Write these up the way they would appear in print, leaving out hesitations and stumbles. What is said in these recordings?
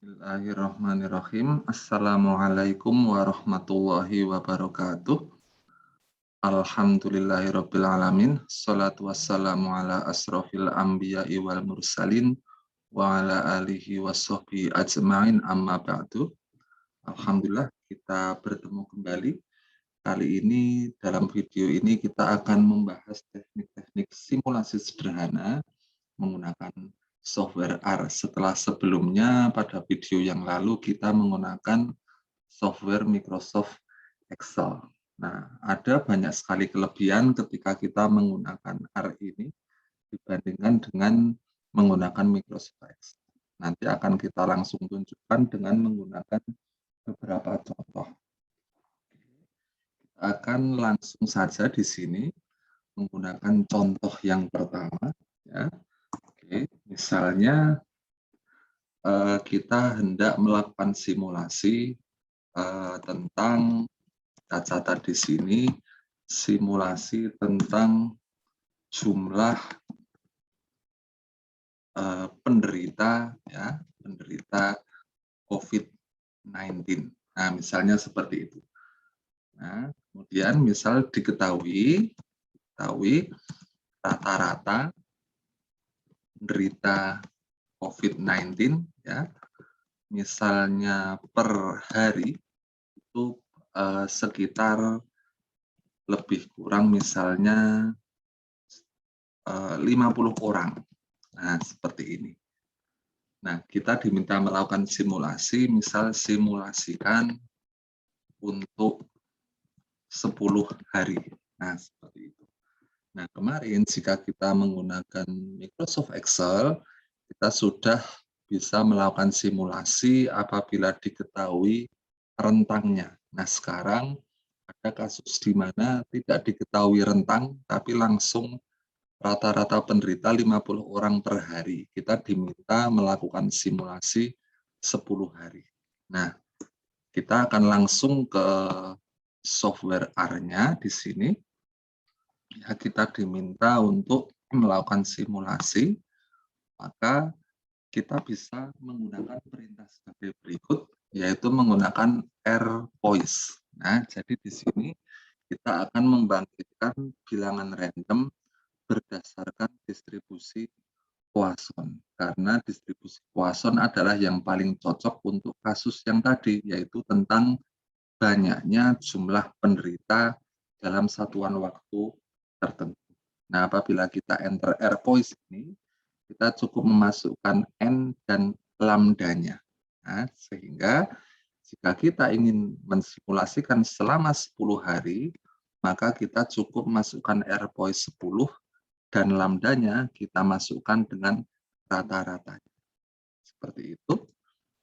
Bismillahirrahmanirrahim. Assalamualaikum warahmatullahi wabarakatuh. Alhamdulillahirabbil alamin. Shalatu wassalamu ala asrofil anbiya'i wal mursalin wa ala alihi washabbihi ajmain amma ba'du. Alhamdulillah kita bertemu kembali. Kali ini dalam video ini kita akan membahas teknik-teknik simulasi sederhana menggunakan software R. Setelah sebelumnya pada video yang lalu kita menggunakan software Microsoft Excel. Nah, ada banyak sekali kelebihan ketika kita menggunakan R ini dibandingkan dengan menggunakan Microsoft Excel. Nanti akan kita langsung tunjukkan dengan menggunakan beberapa contoh. Kita akan langsung saja di sini menggunakan contoh yang pertama, ya. Oke, misalnya kita hendak melakukan simulasi tentang, kita catat di sini, simulasi tentang jumlah penderita, ya, penderita COVID-19. Nah, misalnya seperti itu. Nah, kemudian misal diketahui rata-rata penderita COVID-19, ya, misalnya per hari itu sekitar lebih kurang misalnya 50 orang. Nah, seperti ini. Nah, kita diminta melakukan simulasi, misal simulasikan untuk 10 hari. Nah, seperti itu. Nah, kemarin jika kita menggunakan Microsoft Excel, kita sudah bisa melakukan simulasi apabila diketahui rentangnya. Nah, sekarang ada kasus di mana tidak diketahui rentang, tapi langsung rata-rata penderita 50 orang per hari. Kita diminta melakukan simulasi 10 hari. Nah, kita akan langsung ke software R-nya di sini. Ya, kita diminta untuk melakukan simulasi, maka kita bisa menggunakan perintah sebagai berikut, yaitu menggunakan rPoise. Nah, jadi di sini kita akan membangkitkan bilangan random berdasarkan distribusi Poisson, karena distribusi Poisson adalah yang paling cocok untuk kasus yang tadi, yaitu tentang banyaknya jumlah penderita dalam satuan waktu tertentu. Nah, apabila kita enter rPoise ini, kita cukup memasukkan N dan lambdanya. Nah, sehingga jika kita ingin mensimulasikan selama 10 hari, maka kita cukup masukkan rPoise 10 dan lambdanya kita masukkan dengan rata-ratanya. Seperti itu,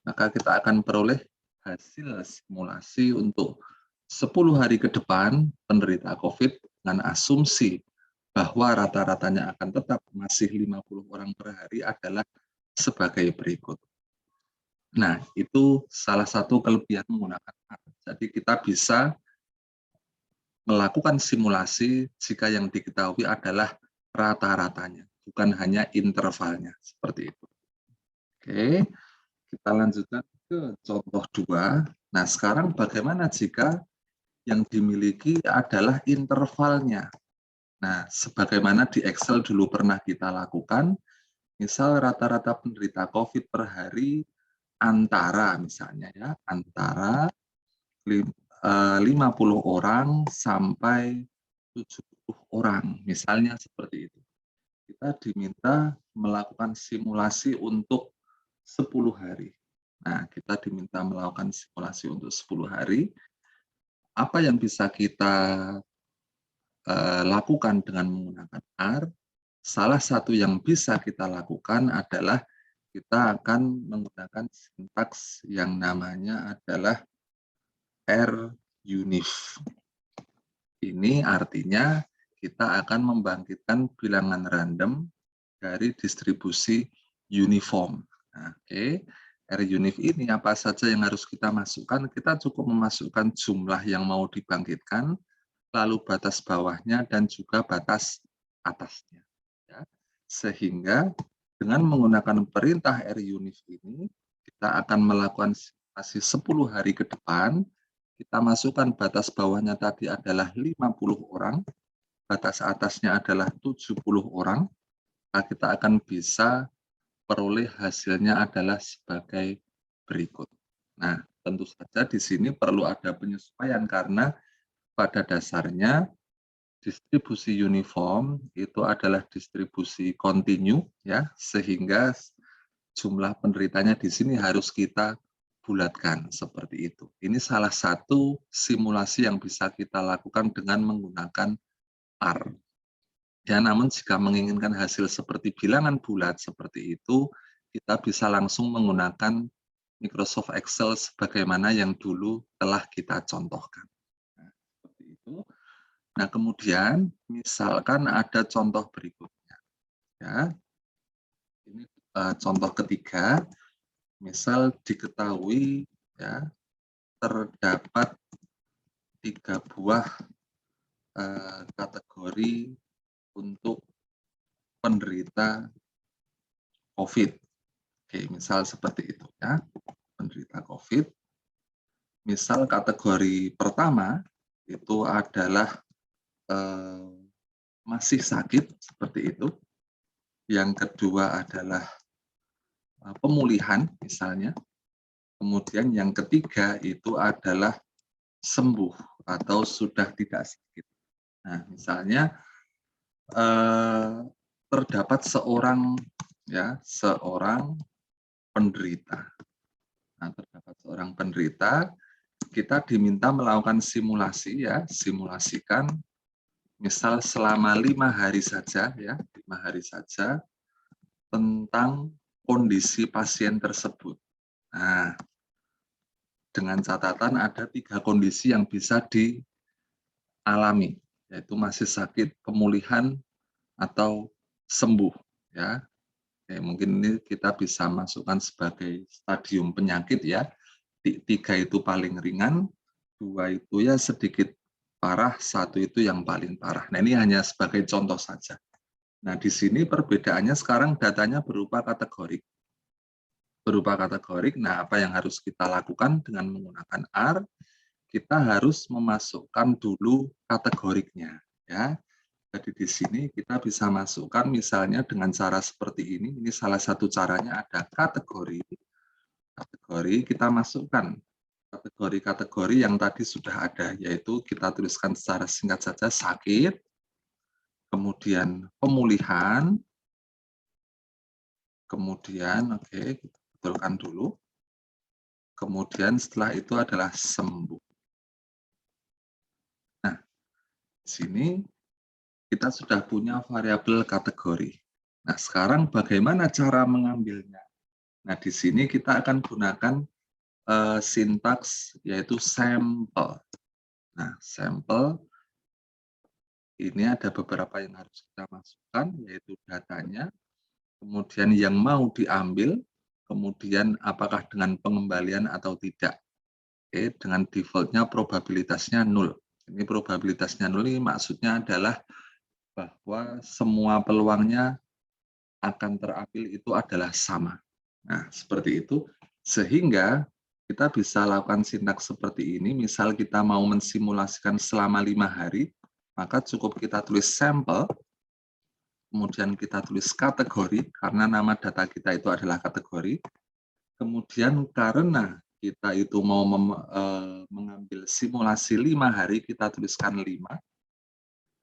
maka kita akan peroleh hasil simulasi untuk 10 hari ke depan penderita COVID dengan asumsi bahwa rata-ratanya akan tetap masih 50 orang per hari adalah sebagai berikut. Nah, itu salah satu kelebihan menggunakan R. Jadi kita bisa melakukan simulasi jika yang diketahui adalah rata-ratanya, bukan hanya intervalnya, seperti itu. Oke, kita lanjutkan ke contoh 2. Nah, sekarang bagaimana jika yang dimiliki adalah intervalnya? Nah, sebagaimana di Excel dulu pernah kita lakukan, misal rata-rata penderita COVID per hari antara, misalnya ya, antara 50 orang sampai 70 orang, misalnya seperti itu. Kita diminta melakukan simulasi untuk 10 hari. Nah, kita diminta melakukan simulasi untuk 10 hari. Apa yang bisa kita lakukan dengan menggunakan R? Salah satu yang bisa kita lakukan adalah kita akan menggunakan sintaks yang namanya adalah RUnif. Ini artinya kita akan membangkitkan bilangan random dari distribusi uniform. Nah, oke. RUnif ini apa saja yang harus kita masukkan? Kita cukup memasukkan jumlah yang mau dibangkitkan, lalu batas bawahnya, dan juga batas atasnya. Ya. Sehingga dengan menggunakan perintah RUnif ini, kita akan melakukan simulasi 10 hari ke depan. Kita masukkan batas bawahnya tadi adalah 50 orang, batas atasnya adalah 70 orang. Nah, kita akan bisa peroleh hasilnya adalah sebagai berikut. Nah, tentu saja di sini perlu ada penyesuaian karena pada dasarnya distribusi uniform itu adalah distribusi kontinu, ya, sehingga jumlah penderitanya di sini harus kita bulatkan seperti itu. Ini salah satu simulasi yang bisa kita lakukan dengan menggunakan R. Ya, namun jika menginginkan hasil seperti bilangan bulat seperti itu, kita bisa langsung menggunakan Microsoft Excel sebagaimana yang dulu telah kita contohkan. Nah, seperti itu. Nah, kemudian misalkan ada contoh berikutnya. Ya, ini contoh ketiga. Misal diketahui ya terdapat 3 buah kategori untuk penderita COVID. Oke, misal seperti itu ya, penderita COVID. Misal kategori pertama itu adalah masih sakit seperti itu. Yang kedua adalah pemulihan misalnya. Kemudian yang ketiga itu adalah sembuh atau sudah tidak sakit. Nah, misalnya terdapat seorang penderita. Nah, terdapat seorang penderita, kita diminta melakukan simulasi ya, simulasikan misal selama 5 hari saja ya, 5 hari saja tentang kondisi pasien tersebut. Nah, dengan catatan ada 3 kondisi yang bisa dialami, yaitu masih sakit, pemulihan, atau sembuh. Ya, oke, mungkin ini kita bisa masukkan sebagai stadium penyakit ya. 3 itu paling ringan, 2 itu ya sedikit parah, 1 itu yang paling parah. Nah, ini hanya sebagai contoh saja. Nah, di sini perbedaannya sekarang datanya berupa kategorik. Nah, apa yang harus kita lakukan dengan menggunakan R? Kita harus memasukkan dulu kategoriknya, ya. Jadi di sini kita bisa masukkan misalnya dengan cara seperti ini salah satu caranya ada kategori. Kategori kita masukkan kategori-kategori yang tadi sudah ada, yaitu kita tuliskan secara singkat saja sakit, kemudian pemulihan, kemudian kita betulkan dulu. Kemudian setelah itu adalah sembuh. Nah, di sini kita sudah punya variabel kategori. Nah, sekarang bagaimana cara mengambilnya? Nah, di sini kita akan gunakan sintaks yaitu sampel. Nah, sampel ini ada beberapa yang harus kita masukkan, yaitu datanya, kemudian yang mau diambil, kemudian apakah dengan pengembalian atau tidak. Oke, dengan defaultnya probabilitasnya 0. Ini probabilitasnya 0 ini maksudnya adalah bahwa semua peluangnya akan terambil itu adalah sama. Nah, seperti itu. Sehingga kita bisa lakukan sintaks seperti ini. Misal kita mau mensimulasikan selama 5 hari, maka cukup kita tulis sampel, kemudian kita tulis kategori, karena nama data kita itu adalah kategori. Kemudian karena kita itu mau mengambil simulasi 5 hari, kita tuliskan 5.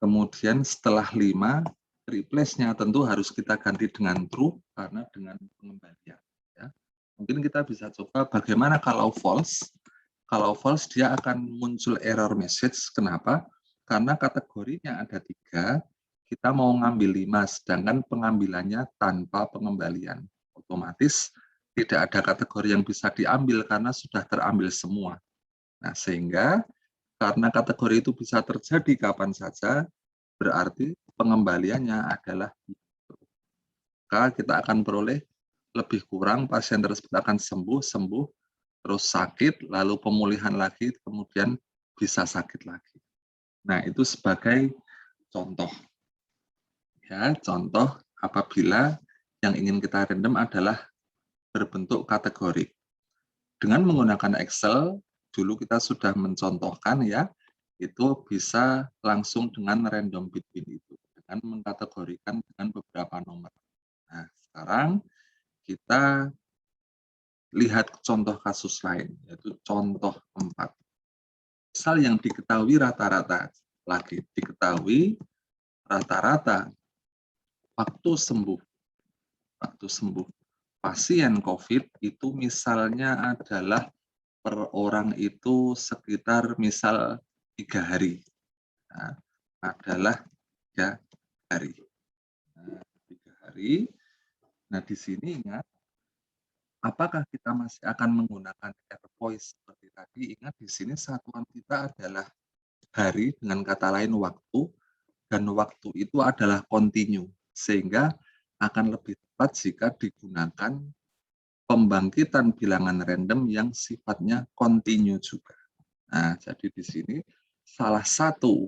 Kemudian setelah 5, replace-nya tentu harus kita ganti dengan true, karena dengan pengembalian. Ya. Mungkin kita bisa coba bagaimana kalau false. Kalau false, dia akan muncul error message. Kenapa? Karena kategorinya ada 3, kita mau ngambil 5, sedangkan pengambilannya tanpa pengembalian. Otomatis tidak ada kategori yang bisa diambil karena sudah terambil semua. Nah, sehingga karena kategori itu bisa terjadi kapan saja, berarti pengembaliannya adalah maka kita akan peroleh lebih kurang pasien tersebut akan sembuh, terus sakit, lalu pemulihan lagi, kemudian bisa sakit lagi. Nah, itu sebagai contoh. Ya, contoh apabila yang ingin kita random adalah berbentuk kategori. Dengan menggunakan Excel, dulu kita sudah mencontohkan ya, itu bisa langsung dengan random between itu, dengan mengkategorikan dengan beberapa nomor. Nah, sekarang kita lihat contoh kasus lain, yaitu contoh 4. Misal yang diketahui rata-rata, lagi diketahui rata-rata waktu sembuh pasien COVID itu misalnya adalah per orang itu sekitar misal 3 hari. Nah, adalah 3 hari. Nah, 3 hari. Nah, di sini ingat, apakah kita masih akan menggunakan AirVoice seperti tadi? Ingat di sini satuan kita adalah hari, dengan kata lain waktu, dan waktu itu adalah kontinu, sehingga akan lebih tepat jika digunakan pembangkitan bilangan random yang sifatnya kontinu juga. Nah, jadi di sini salah satu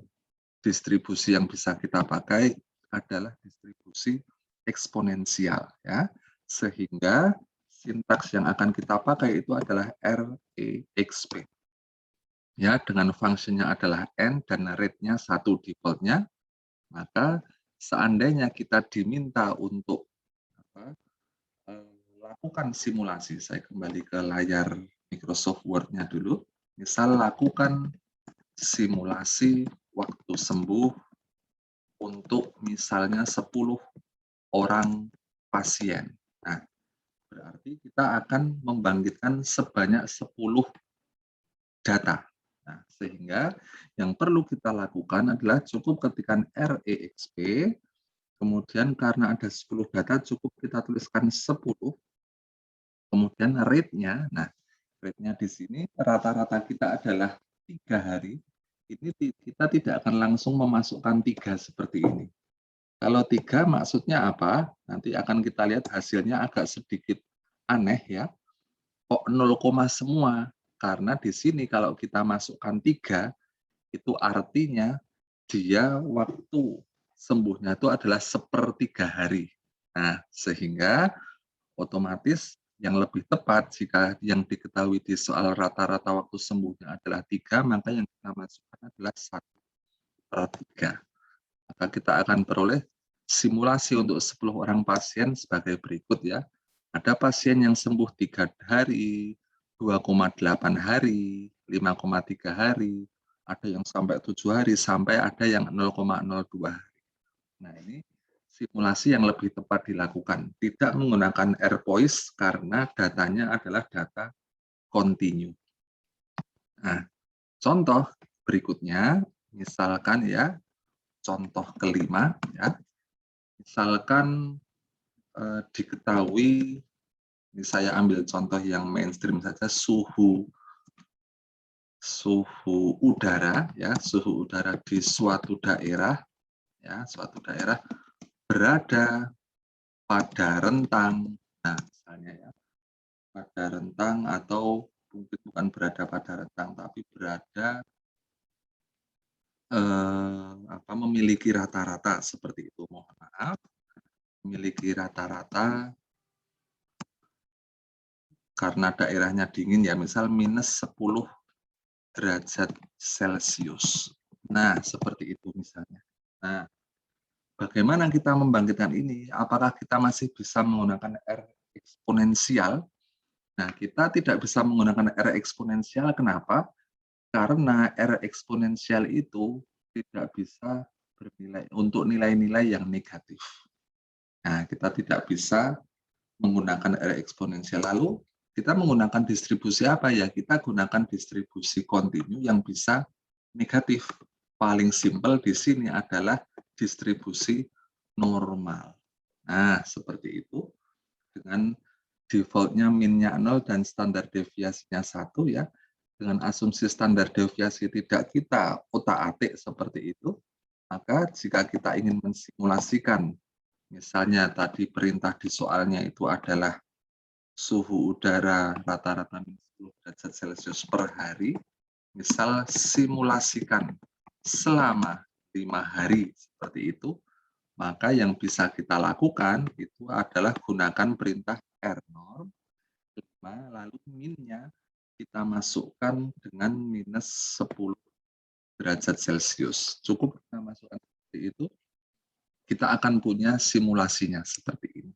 distribusi yang bisa kita pakai adalah distribusi eksponensial, ya. Sehingga sintaks yang akan kita pakai itu adalah REXP. Ya, dengan fungsinya adalah n dan rate-nya 1 default-nya, maka seandainya kita diminta untuk lakukan simulasi, saya kembali ke layar Microsoft Word-nya dulu. Misal lakukan simulasi waktu sembuh untuk misalnya 10 orang pasien. Nah, berarti kita akan membangkitkan sebanyak 10 data. Nah, sehingga yang perlu kita lakukan adalah cukup ketikkan REXP, kemudian karena ada 10 data cukup kita tuliskan 10, kemudian rate-nya. Nah, rate-nya di sini rata-rata kita adalah 3 hari. Ini kita tidak akan langsung memasukkan 3 seperti ini. Kalau 3 maksudnya apa? Nanti akan kita lihat hasilnya agak sedikit aneh ya. Kok 0, semua? Karena di sini kalau kita masukkan 3, itu artinya dia waktu sembuhnya itu adalah 1/3 hari. Nah, sehingga otomatis yang lebih tepat jika yang diketahui di soal rata-rata waktu sembuhnya adalah 3, maka yang kita masukkan adalah 1/3. Maka kita akan peroleh simulasi untuk 10 orang pasien sebagai berikut ya. Ada pasien yang sembuh 3 hari, 2,8 hari, 5,3 hari, ada yang sampai 7 hari, sampai ada yang 0,02 hari. Nah, ini simulasi yang lebih tepat dilakukan. Tidak menggunakan AirVoice karena datanya adalah data kontinu. Nah, contoh berikutnya, misalkan ya, contoh kelima ya, misalkan diketahui, ini saya ambil contoh yang mainstream saja, suhu udara ya, suhu udara di suatu daerah ya, suatu daerah berada pada rentang, nah misalnya ya, pada rentang atau mungkin bukan berada pada rentang tapi berada memiliki rata-rata seperti itu, mohon maaf, memiliki rata-rata karena daerahnya dingin ya, misal minus 10 derajat Celcius. Nah, seperti itu misalnya. Nah, bagaimana kita membangkitkan ini? Apakah kita masih bisa menggunakan R eksponensial? Nah, kita tidak bisa menggunakan R eksponensial. Kenapa? Karena R eksponensial itu tidak bisa bernilai untuk nilai-nilai yang negatif. Nah, kita tidak bisa menggunakan R eksponensial. Lalu kita menggunakan distribusi apa ya? Kita gunakan distribusi kontinu yang bisa negatif. Paling simpel di sini adalah distribusi normal. Nah, seperti itu. Dengan defaultnya min-nya 0 dan standar deviasinya 1 ya. Dengan asumsi standar deviasi tidak kita otak-atik seperti itu, maka jika kita ingin mensimulasikan, misalnya tadi perintah di soalnya itu adalah suhu udara rata-rata minus 10 derajat Celcius per hari, misal simulasikan selama 5 hari seperti itu, maka yang bisa kita lakukan itu adalah gunakan perintah rnorm 5 lalu minnya kita masukkan dengan minus 10 derajat Celcius. Cukup kita masukkan seperti itu, kita akan punya simulasinya seperti ini.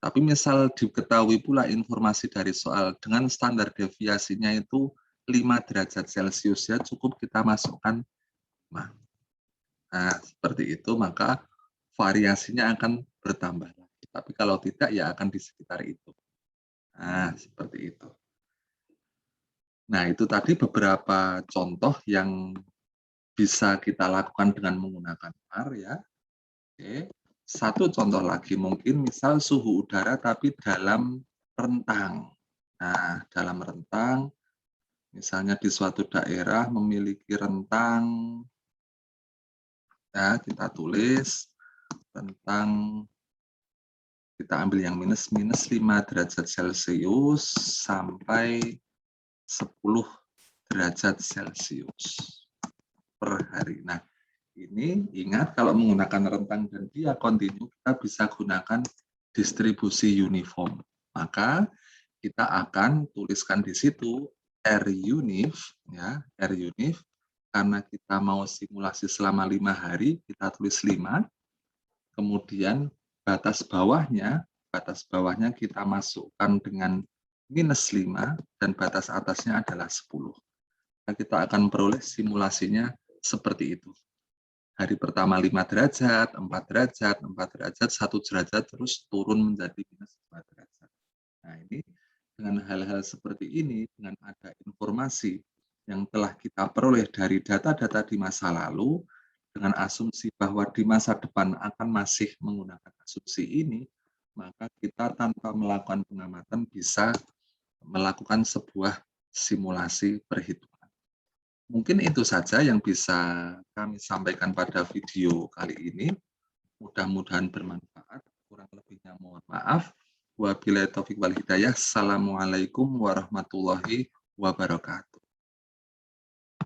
Tapi misal diketahui pula informasi dari soal dengan standar deviasinya itu 5 derajat Celcius, ya cukup kita masukkan 5. Nah, seperti itu maka variasinya akan bertambah lagi. Tapi kalau tidak ya akan di sekitar itu. Nah, seperti itu. Nah, itu tadi beberapa contoh yang bisa kita lakukan dengan menggunakan R ya. Oke. Satu contoh lagi mungkin misal suhu udara tapi dalam rentang. Nah, dalam rentang misalnya di suatu daerah memiliki rentang, ya kita tulis rentang, kita ambil yang minus 5 derajat Celcius sampai 10 derajat Celcius per hari. Nah, ini ingat kalau menggunakan rentang dan dia kontinu, kita bisa gunakan distribusi uniform. Maka kita akan tuliskan di situ R unif, ya, R unif, karena kita mau simulasi selama 5 hari, kita tulis 5. Kemudian batas bawahnya kita masukkan dengan minus 5 dan batas atasnya adalah 10. Nah, kita akan peroleh simulasinya seperti itu. Hari pertama 5 derajat, 4 derajat, 4 derajat, 1 derajat, terus turun menjadi minus 2 derajat. Nah, ini dengan hal-hal seperti ini, dengan ada informasi yang telah kita peroleh dari data-data di masa lalu, dengan asumsi bahwa di masa depan akan masih menggunakan asumsi ini, maka kita tanpa melakukan pengamatan bisa melakukan sebuah simulasi perhitungan. Mungkin itu saja yang bisa kami sampaikan pada video kali ini. Mudah-mudahan bermanfaat. Kurang lebihnya mohon maaf. Wabillahi taufiq wal hidayah. Assalamualaikum warahmatullahi wabarakatuh.